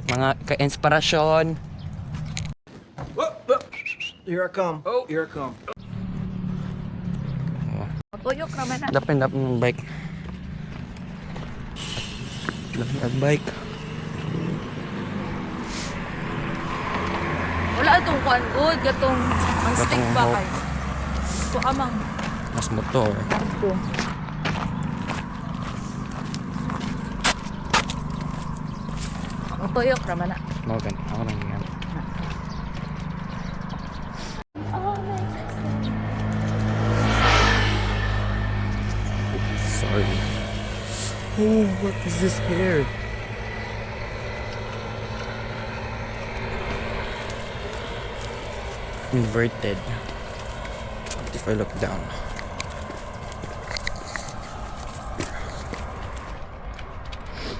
mga ka-inspirasyon. Here I come. Oh. Here I come. Tuyok naman na. Dapin ng bike. Dapin ang bike. Wala itong kuan good. Gatong ang stick Gatong ba hope. kayo? Ito amang. Mas motor. Ito. Ang tuyok naman na. Morgan, ako lang yan. Sorry. Oh, what is this here? Inverted. What if I look down?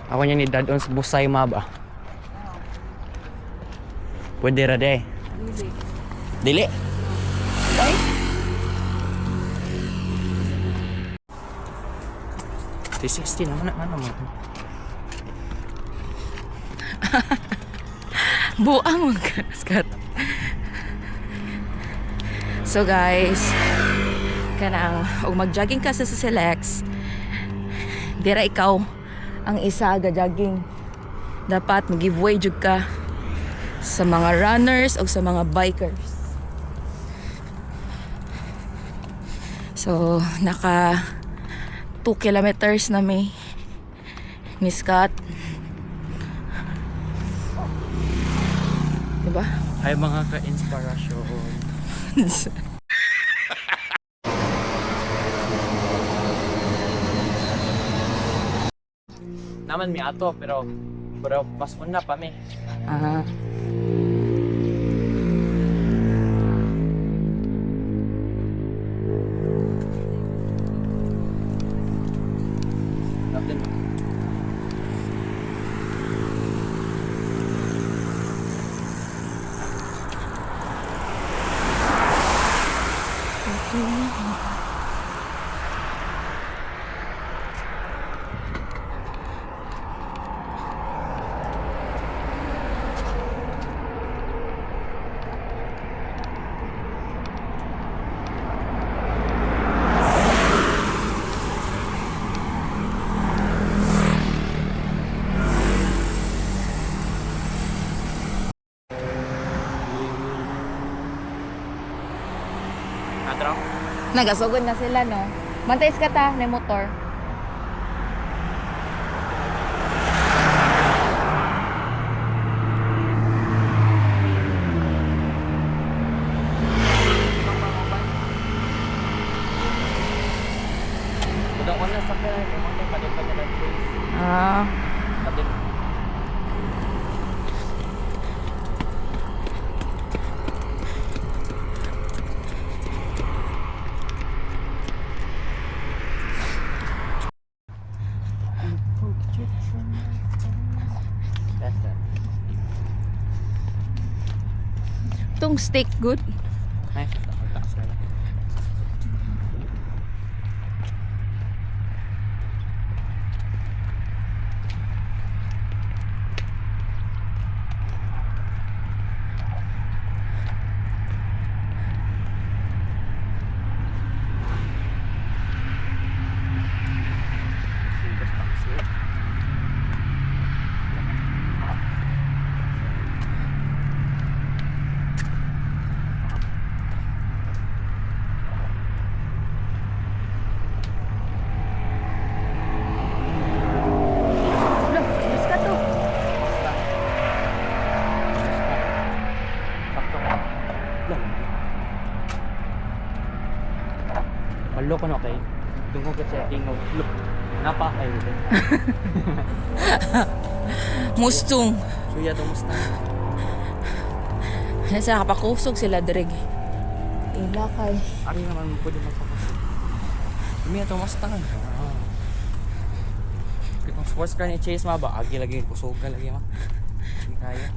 Ako niya ni Dad on sa busay maba. Pwede ra de. Dili. Ay? $360 naman ano mo. Buang magkaskat. So guys, kanang og mag-jogging ka sa Selects, dira ikaw ang isa ga jogging. Dapat mag-giveaway jud ka sa mga runners o sa mga bikers. So, naka 2 kilometers na may Scott. Diba? Ay mga ka-inspirasyon. Naman mi ato pero mas una pa mi. Ah. Natin. Atraw. Nagasugod na sila, no? Mantais ka ta, may motor. Budang ona sa kaya mo mga padipad na place. Ah. Padip. That's it. Itong steak good. Nice. Taas na lang. Look, bis ka to. Sakto ka. Lang. Malo ko na kay. Tungkol ka setting of look. Napa kayo dito. Mustong. Suya to musta. Nasa nakapakusog sila direg. Ilakay. Ari naman mo pwede magpapasok. Kami ito musta ka. Itong sports car ni Chase ma ba? Agi lagi kusog ka lagi ma. Hindi kaya.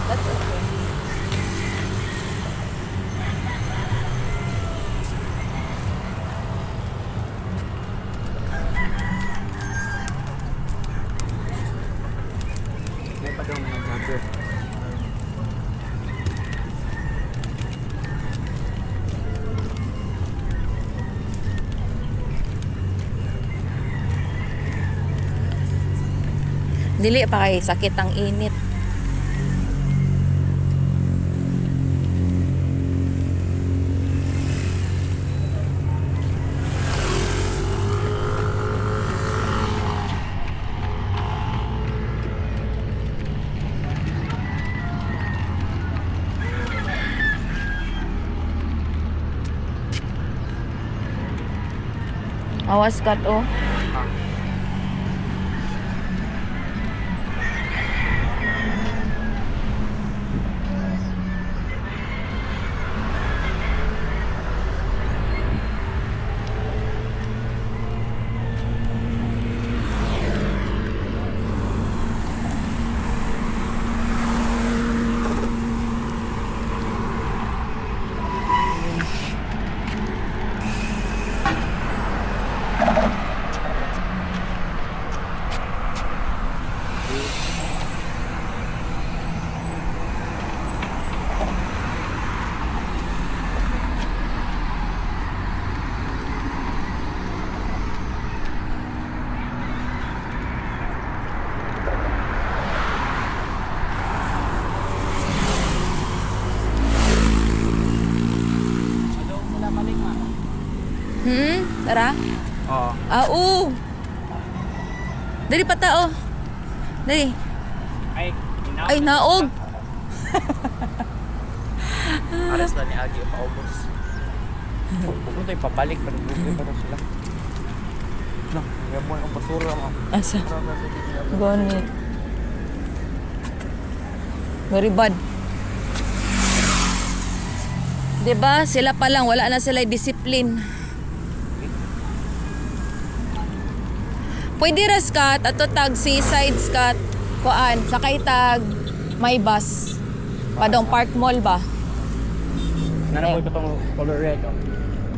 That's okay. May pa daw mga vlogger. Dili pa kay sakit ang init. Awas kat oh. Tara. Oo. Oo. Dali pa tao. Dali. Ay, naog. Aras na ni Agi paubos. Pupunta yung pabalik pero buhay pa rin sila. No, may mo ang basura mo. Asa? Gani. Very bad. Diba? Sila pa lang. Wala na sila discipline. Pwede ras kat. Ato tag seaside kat. Kuan. Sakay tag. May bus. Padong Park Mall ba? Nanaboy ko itong color red. Oh.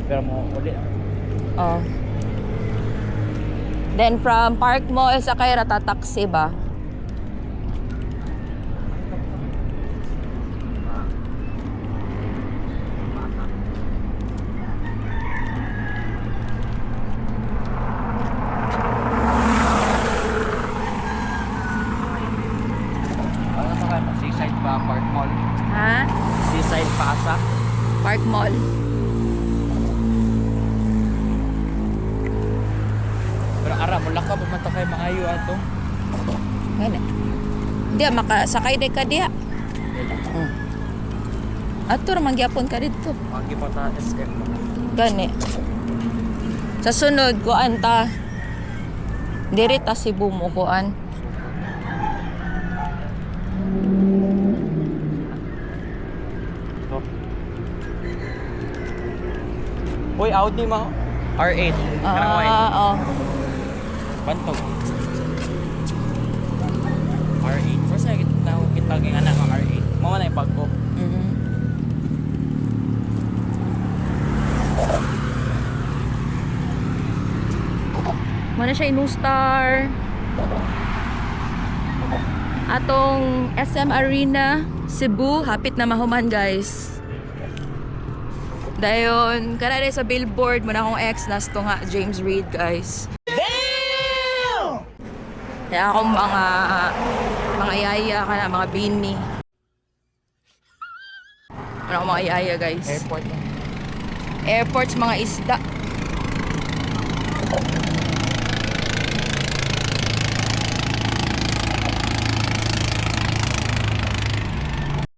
Pero mo ulit. Oh. Then from Park Mall sakay rata taxi ba? Ano pa kayo? Seaside pa, Park Mall. Ha? Seaside pa asa. Park Mall. Pero ara, mula ka, pumunta kayo maayo ato. Ngani. Di makasakay day ka diha. Ato ra mangyapon ka dito. Agi pa ta SM. Gani. Sa sunod kuan ta. Diri ta Cebu mo kuan. Uy, Audi mo. R8. Kanang white. Oh. Bantog. R8. First na kita ng anak ng R8. Mao na yung pagko. Mhm. Mana siya New Star. Atong SM Arena Cebu hapit na mahuman guys. Dayon, kanare sa billboard mo na akong ex nas to nga James Reid guys. Damn! Kaya akong mga yaya ka na, mga bini. Ano akong mga yaya guys. Airport. Airports, mga isda.